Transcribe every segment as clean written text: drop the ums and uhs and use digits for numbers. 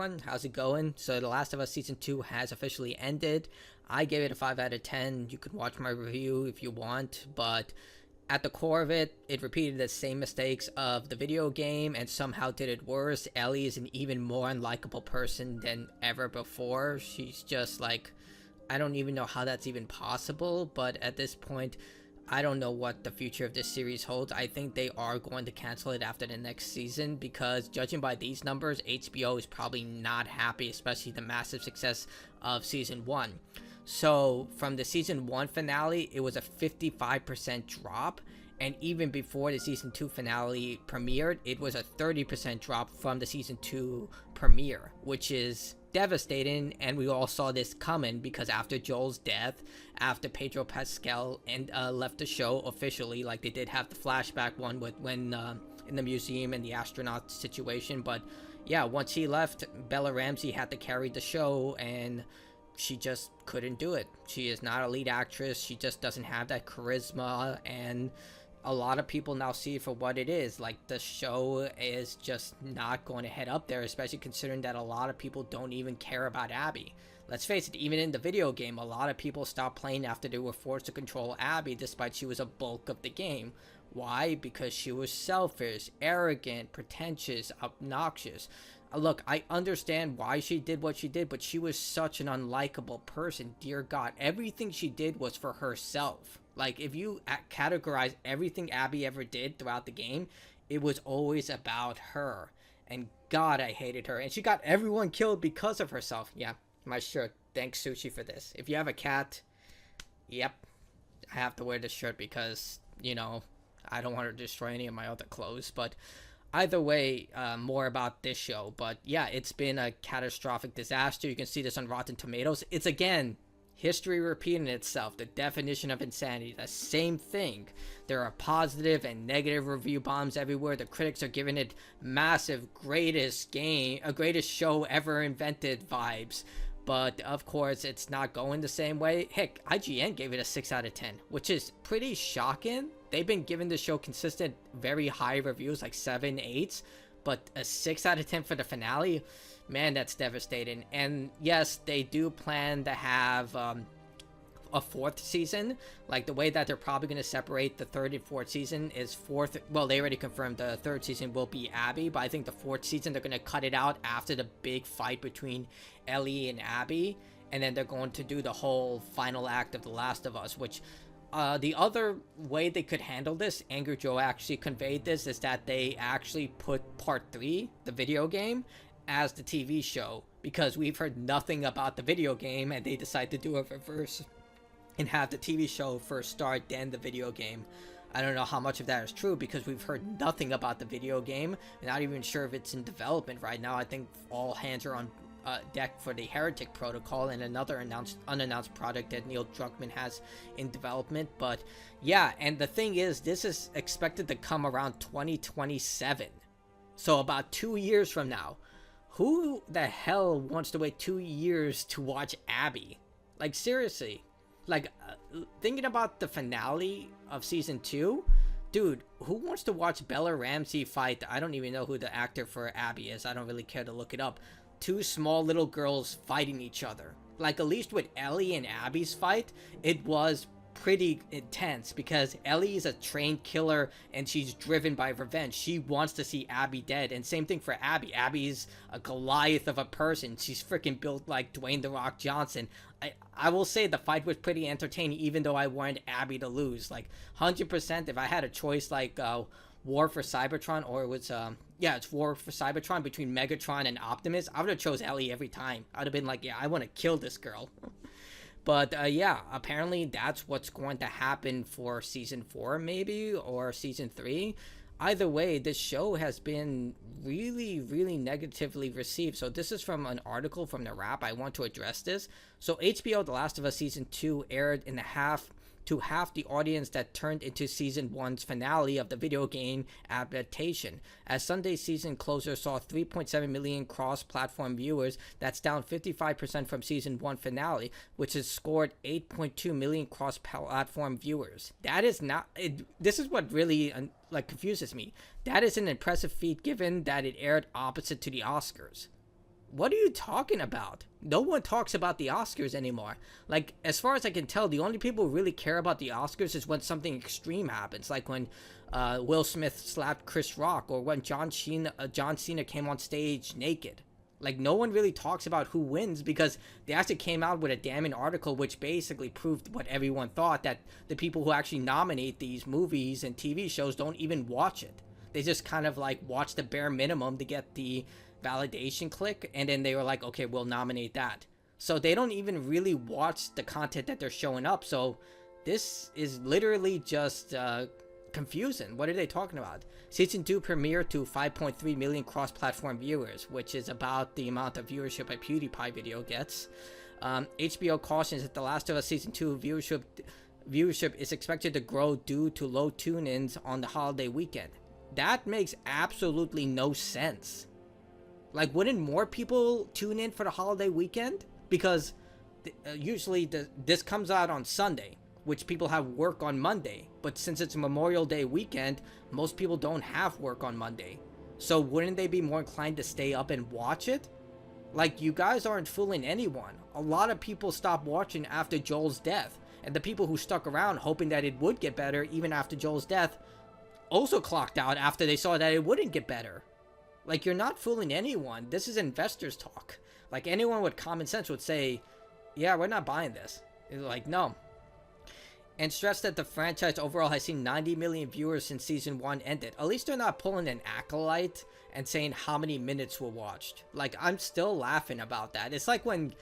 everyone, how's it going? So The Last of Us Season 2 has officially ended. I gave it a 5 out of 10. You can watch my review if you want, but at the core of it, it repeated the same mistakes of the video game and somehow did it worse. Ellie is an even more unlikable person than ever before. She's just like, I don't even know how that's even possible, but at this point, I don't know what the future of this series holds. I think they are going to cancel it after the next season because judging by these numbers, HBO is probably not happy, especially the massive success of Season 1. So from the Season 1 finale, it was a 55% drop. And even before the Season 2 finale premiered, it was a 30% drop from the Season 2 premiere, which is devastating. And we all saw this coming because after Joel's death, after Pedro Pascal left the show officially, like they did have the flashback one with when in the museum and the astronaut situation. But yeah, once he left, Bella Ramsey had to carry the show and she just couldn't do it. She is not a lead actress. She just doesn't have that charisma, and a lot of people now see it for what it is. Like, the show is just not going to head up there, especially considering that a lot of people don't even care about Abby. Let's face it, even in the video game, a lot of people stopped playing after they were forced to control Abby, despite she was a bulk of the game. Why? Because she was selfish, arrogant, pretentious, obnoxious. Look, I understand why she did what she did, but she was such an unlikable person. Dear God, everything she did was for herself. Like, if you categorize everything Abby ever did throughout the game, it was always about her. And God, I hated her. And she got everyone killed because of herself. Yeah, my shirt. Thanks, Sushi, for this. If you have a cat, yep, I have to wear this shirt because, you know, I don't want to destroy any of my other clothes. But either way, more about this show. But yeah, it's been a catastrophic disaster. You can see this on Rotten Tomatoes. It's, again, history repeating itself. The definition of insanity. The same thing. There are positive and negative review bombs everywhere. The critics are giving it massive, greatest show ever invented vibes. But of course, it's not going the same way. Heck, IGN gave it a 6 out of 10, which is pretty shocking. They've been giving the show consistent, very high reviews, like 7, 8s. But a 6 out of 10 for the finale, man, that's devastating. And yes, they do plan to have a 4th season. Like, the way that they're probably going to separate the 3rd and 4th season is 4th. Well, they already confirmed the 3rd season will be Abby, but I think the 4th season, they're going to cut it out after the big fight between Ellie and Abby. And then they're going to do the whole final act of The Last of Us, which the other way they could handle this, Angry Joe actually conveyed this, is that they actually put Part 3, the video game, as the TV show, because we've heard nothing about the video game, and they decided to do a reverse and have the TV show first start, then the video game. I don't know how much of that is true, because we've heard nothing about the video game. I'm not even sure if it's in development right now. I think all hands are on deck for the Heretic Protocol and another unannounced project that Neil Druckmann has in development. But yeah, and the thing is, this is expected to come around 2027, so about 2 years from now. Who the hell wants to wait 2 years to watch Abby? Like, seriously. Like, thinking about the finale of Season 2, dude, who wants to watch Bella Ramsey fight? I don't even know who the actor for Abby is. I don't really care to look it up. 2 small little girls fighting each other. Like, at least with Ellie and Abby's fight, it was pretty intense because Ellie is a trained killer and she's driven by revenge. She wants to see Abby dead, and same thing for Abby. Abby's a Goliath of a person. She's freaking built like Dwayne "The Rock" Johnson. I will say the fight was pretty entertaining, even though I wanted Abby to lose. Like, 100%, if I had a choice, like War for Cybertron, or it was it's War for Cybertron between Megatron and Optimus, I would have chose Ellie every time. I would have been like, yeah, I want to kill this girl. But yeah, apparently that's what's going to happen for Season 4 maybe, or Season 3. Either way, this show has been really, really negatively received. So this is from an article from The Wrap. I want to address this. So HBO The Last of Us Season 2 aired in half the audience that turned into Season 1's finale of the video game adaptation. As Sunday's season closer saw 3.7 million cross-platform viewers, that's down 55% from Season 1 finale, which has scored 8.2 million cross-platform viewers. That is not... this is what really confuses me. That is an impressive feat given that it aired opposite to the Oscars. what are you talking about? No one talks about the Oscars anymore. Like, as far as I can tell, the only people who really care about the Oscars is when something extreme happens, like when Will Smith slapped Chris Rock, or when John Cena came on stage naked. Like, no one really talks about who wins, because they actually came out with a damning article which basically proved what everyone thought, that the people who actually nominate these movies and TV shows don't even watch it. They just kind of like watch the bare minimum to get the validation click, and then they were like, okay, we'll nominate that. So they don't even really watch the content that they're showing up. So this is literally just confusing. What are they talking about? Season 2 premiered to 5.3 million cross-platform viewers, which is about the amount of viewership a PewDiePie video gets. HBO cautions that The Last of Us Season 2 viewership is expected to grow due to low tune-ins on the holiday weekend. That makes absolutely no sense. Like, wouldn't more people tune in for the holiday weekend? Because usually this comes out on Sunday, which people have work on Monday. But since it's Memorial Day weekend, most people don't have work on Monday. So wouldn't they be more inclined to stay up and watch it? Like, you guys aren't fooling anyone. A lot of people stopped watching after Joel's death. And the people who stuck around hoping that it would get better even after Joel's death also clocked out after they saw that it wouldn't get better. Like, you're not fooling anyone. This is investors talk. Like, anyone with common sense would say, yeah, we're not buying this. It's like, no. And stressed that the franchise overall has seen 90 million viewers since season 1 ended. At least they're not pulling an Acolyte and saying how many minutes were watched. Like, I'm still laughing about that. It's like when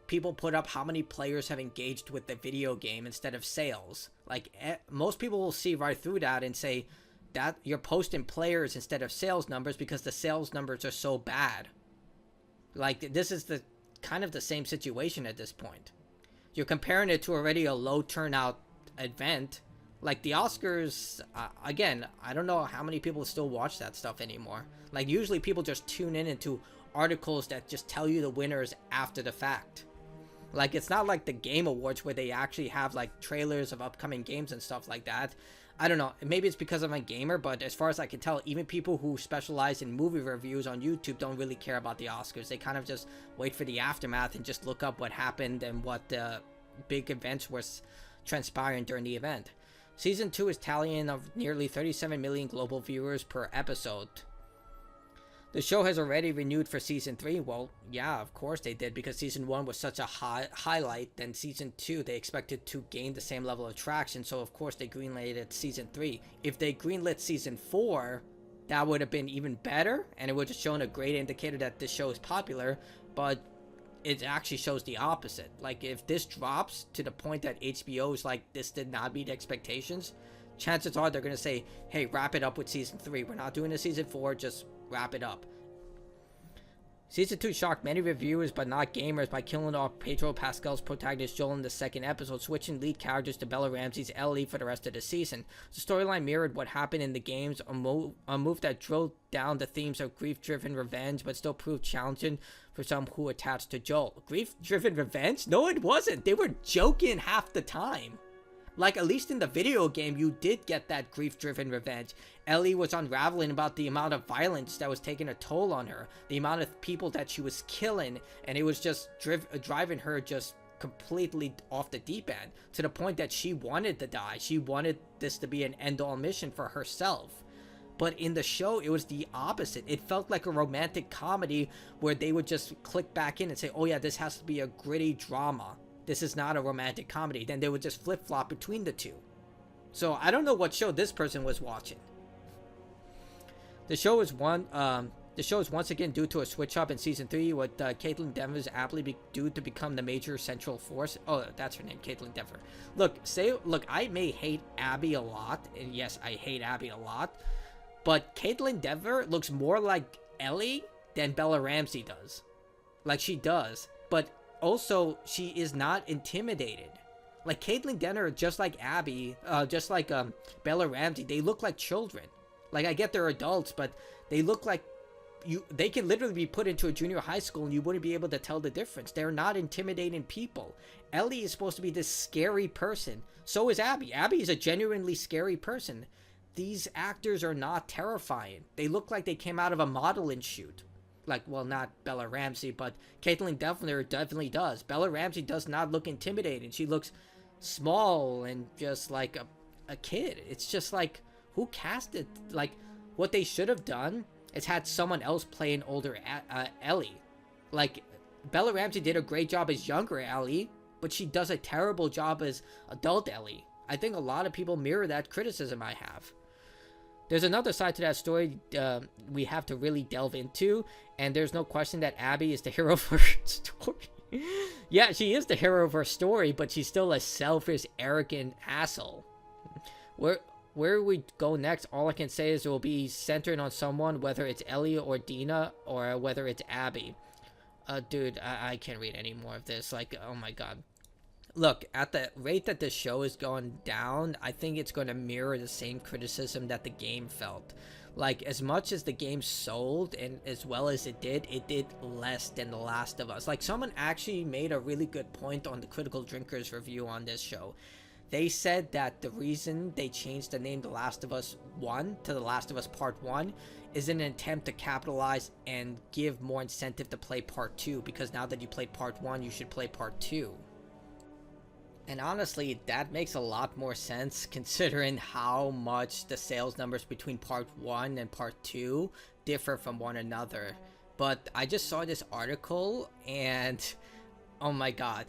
people put up how many players have engaged with the video game instead of sales. Like, most people will see right through that and say that you're posting players instead of sales numbers because the sales numbers are so bad. Like, this is the kind of the same situation at this point. You're comparing it to already a low turnout event. Like, the Oscars, again, I don't know how many people still watch that stuff anymore. Like, usually people just tune in into articles that just tell you the winners after the fact. Like, it's not like the Game Awards where they actually have, like, trailers of upcoming games and stuff like that. I don't know. Maybe it's because I'm a gamer, but as far as I can tell, even people who specialize in movie reviews on YouTube don't really care about the Oscars. They kind of just wait for the aftermath and just look up what happened and what big events were transpiring during the event. Season 2 is tallying of nearly 37 million global viewers per episode. The show has already renewed for Season 3. Well, yeah, of course they did, because Season 1 was such a highlight. Then Season 2, they expected to gain the same level of traction, so of course they greenlit Season 3. If they greenlit Season 4, that would have been even better, and it would have shown a great indicator that this show is popular, but it actually shows the opposite. Like, if this drops to the point that HBO is like, this did not meet expectations, chances are they're going to say, hey, wrap it up with Season 3. We're not doing a Season 4, just wrap it up. Season 2 shocked many reviewers but not gamers by killing off Pedro Pascal's protagonist Joel in the second episode, switching lead characters to Bella Ramsey's Ellie for the rest of the season. The storyline mirrored what happened in the games, a move that drilled down the themes of grief-driven revenge but still proved challenging for some who attached to Joel. Grief-driven revenge? No, it wasn't. They were joking half the time. Like, at least in the video game, you did get that grief-driven revenge. Ellie was unraveling about the amount of violence that was taking a toll on her, the amount of people that she was killing, and it was just driving her just completely off the deep end, to the point that she wanted to die. She wanted this to be an end-all mission for herself. But in the show, it was the opposite. It felt like a romantic comedy where they would just click back in and say, oh yeah, this has to be a gritty drama. This is not a romantic comedy. Then they would just flip-flop between the two. So I don't know what show this person was watching. The show is once again due to a switch-up in Season 3, with Caitlin Denver's aptly due to become the major central force. Oh, that's her name, Caitlin Denver. Look, I may hate Abby a lot, and yes, I hate Abby a lot, but Caitlin Denver looks more like Ellie than Bella Ramsey does. Like, she does, but also, she is not intimidated. Like, Caitlyn Jenner, just like Abby, just like Bella Ramsey, they look like children. Like, I get they're adults, but they look like they can literally be put into a junior high school and you wouldn't be able to tell the difference. They're not intimidating people. Ellie is supposed to be this scary person. So is Abby. Abby is a genuinely scary person. These actors are not terrifying. They look like they came out of a modeling shoot. like, well, not Bella Ramsey, but Caitlyn definitely does. Bella Ramsey does not look intimidating. She looks small and just like a kid. It's just like, who casted? Like, what they should have done is had someone else play an older Ellie. Like, Bella Ramsey did a great job as younger Ellie, but she does a terrible job as adult Ellie. I think a lot of people mirror that criticism I have. There's another side to that story we have to really delve into, and there's no question that Abby is the hero of her story. Yeah, she is the hero of her story, but she's still a selfish, arrogant asshole. Where we go next, all I can say is it will be centered on someone, whether it's Ellie or Dina, or whether it's Abby. Dude, I can't read any more of this. Like, oh my god. Look, at the rate that this show is going down, I think it's going to mirror the same criticism that the game felt. Like, as much as the game sold, and as well as it did less than The Last of Us. Like, someone actually made a really good point on the Critical Drinkers review on this show. They said that the reason they changed the name The Last of Us 1 to The Last of Us Part 1 is an attempt to capitalize and give more incentive to play Part 2, because now that you played Part 1, you should play Part 2. And honestly, that makes a lot more sense considering how much the sales numbers between Part 1 and Part 2 differ from one another. But I just saw this article and oh my god.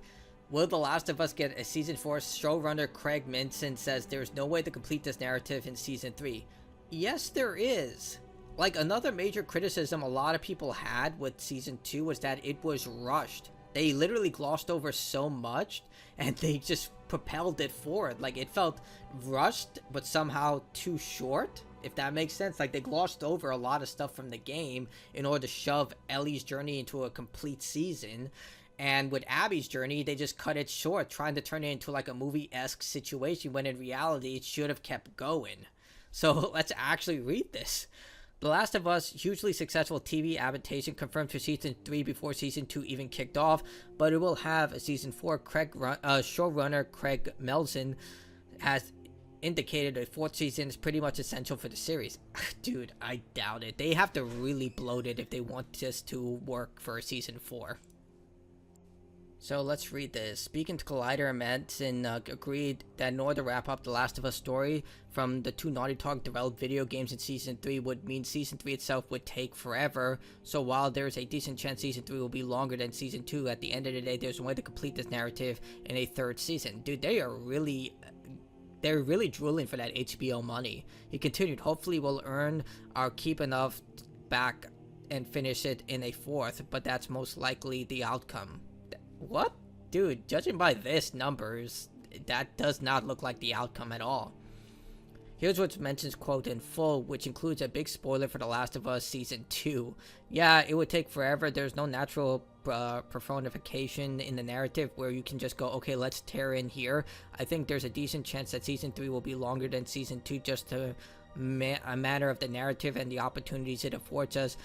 Will The Last of Us get a Season 4? Showrunner Craig Minson says there's no way to complete this narrative in Season 3. Yes, there is. Like, another major criticism a lot of people had with Season 2 was that it was rushed. They literally glossed over so much, and they just propelled it forward. Like, it felt rushed, but somehow too short, if that makes sense. Like, they glossed over a lot of stuff from the game in order to shove Ellie's journey into a complete season. And with Abby's journey, they just cut it short, trying to turn it into like a movie-esque situation, when in reality, it should have kept going. So let's actually read this. The Last of Us, hugely successful TV adaptation, confirmed for Season 3 before Season 2 even kicked off, but it will have a Season 4. Showrunner Craig Melson has indicated a 4th season is pretty much essential for the series. Dude, I doubt it. They have to really bloat it if they want this to work for Season 4. So let's read this. Speaking to Collider, Madsen agreed that in order to wrap up the Last of Us story from the two Naughty Dog developed video games in Season 3 would mean Season 3 itself would take forever. So while there's a decent chance Season 3 will be longer than Season 2, at the end of the day, there's a way to complete this narrative in a 3rd season. Dude, they're really drooling for that HBO money. He continued, hopefully we'll earn our keep enough back and finish it in a 4th, but that's most likely the outcome. What? Dude, judging by this numbers, that does not look like the outcome at all. Here's what mentions quote in full, which includes a big spoiler for The Last of Us Season 2. Yeah, it would take forever. There's no natural personification in the narrative where you can just go, okay, let's tear in here. I think there's a decent chance that Season 3 will be longer than Season 2, just a matter of the narrative and the opportunities it affords us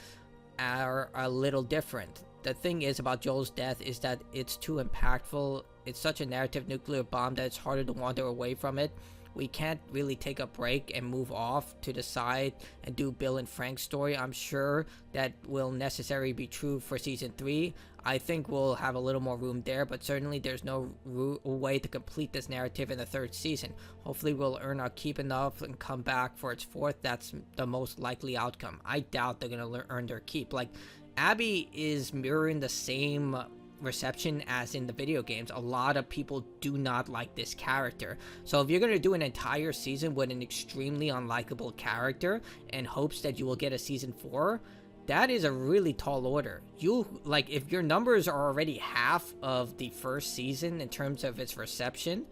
are a little different. The thing is about Joel's death is that it's too impactful. It's such a narrative nuclear bomb that it's harder to wander away from it. We can't really take a break and move off to the side and do Bill and Frank's story. I'm sure that will necessarily be true for Season 3. I think we'll have a little more room there, but certainly there's no way to complete this narrative in the 3rd season. Hopefully we'll earn our keep enough and come back for its 4th. That's the most likely outcome. I doubt they're going to earn their keep. Like, Abby is mirroring the same reception as in the video games. A lot of people do not like this character. So if you're going to do an entire season with an extremely unlikable character and hopes that you will get a Season 4, that is a really tall order. If your numbers are already half of the 1st season in terms of its reception,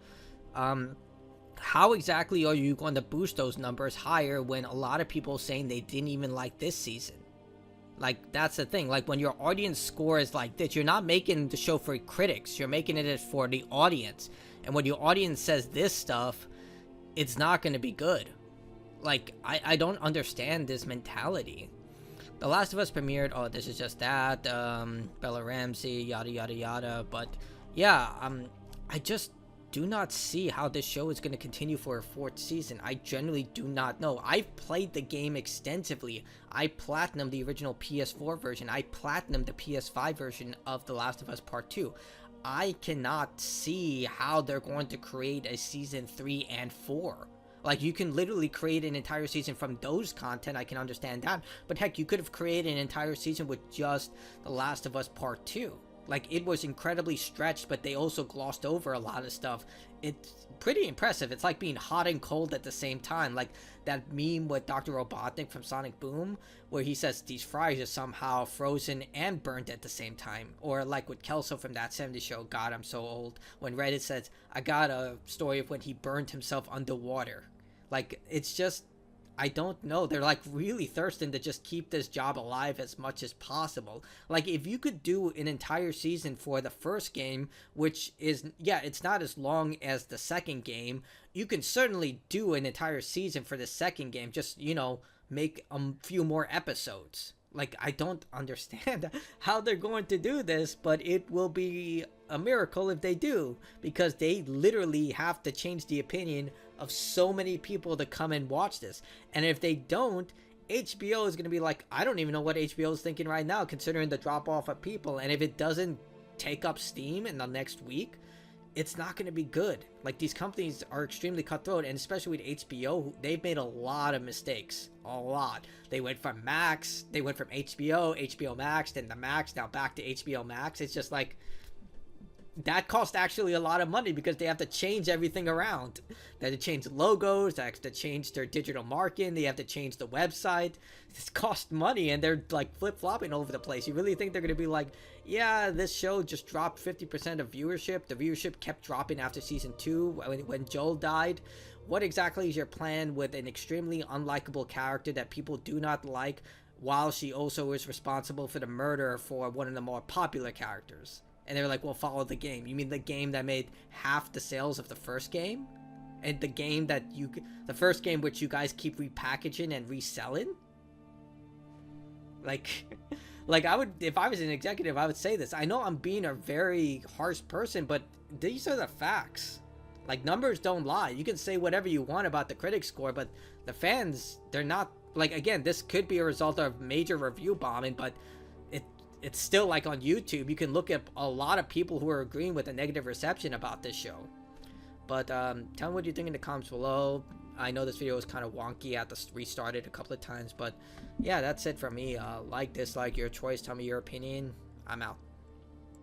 how exactly are you going to boost those numbers higher when a lot of people saying they didn't even like this season? Like, that's the thing. Like, when your audience score is like this, you're not making the show for critics. You're making it for the audience. And when your audience says this stuff, it's not going to be good. Like, I don't understand this mentality. The Last of Us premiered, oh, this is just that, Bella Ramsey, yada, yada, yada. But, yeah, do not see how this show is going to continue for a fourth season. I generally do not know. I've played the game extensively. I platinumed the original PS4 version. I platinumed the PS5 version of The Last of Us Part 2. I cannot see how they're going to create a season 3 and 4. Like, you can literally create an entire season from those content, I can understand that. But heck, you could have created an entire season with just The Last of Us Part 2. Like, it was incredibly stretched, but they also glossed over a lot of stuff. It's pretty impressive. It's like being hot and cold at the same time. Like that meme with Dr. Robotnik from Sonic Boom, where he says these fries are somehow frozen and burnt at the same time. Or like with Kelso from That 70s Show, God, I'm so old, when Reddit says, I got a story of when he burned himself underwater. Like, it's just, I don't know. They're like really thirsting to just keep this job alive as much as possible. Like, if you could do an entire season for the first game, which is, yeah, it's not as long as the second game, you can certainly do an entire season for the second game. Just, you know, make a few more episodes. Like, I don't understand how they're going to do this, but it will be a miracle if they do, because they literally have to change the opinion of so many people to come and watch this. And if they don't, HBO is going to be like, I don't even know what HBO is thinking right now, considering the drop off of people. And if it doesn't take up steam in the next week, it's not going to be good. Like, these companies are extremely cutthroat, and especially with HBO, they've made a lot of mistakes. A lot. They went from Max, they went from HBO Max, then the Max, now back to HBO Max. It's just like, that cost actually a lot of money because they have to change everything around. They have to change logos, they have to change their digital marketing, they have to change the website. This costs money, and they're like flip-flopping all over the place. You really think they're going to be like, yeah, this show just dropped 50% of viewership. The viewership kept dropping after season 2 when Joel died. What exactly is your plan with an extremely unlikable character that people do not like, while she also is responsible for the murder for one of the more popular characters? And they were like, well, follow the game. You mean the game that made half the sales of the first game? And the game that the first game which you guys keep repackaging and reselling? Like, like I would, if I was an executive, I would say this. I know I'm being a very harsh person, but these are the facts. Like, numbers don't lie. You can say whatever you want about the critic score, but the fans, they're not, like, again, this could be a result of major review bombing, but it's still, like, on YouTube, you can look at a lot of people who are agreeing with a negative reception about this show. But tell me what you think in the comments below. I know this video was kind of wonky. I had to restart it a couple of times, but yeah, that's it from me. Like, dislike, your choice. Tell me your opinion. I'm out.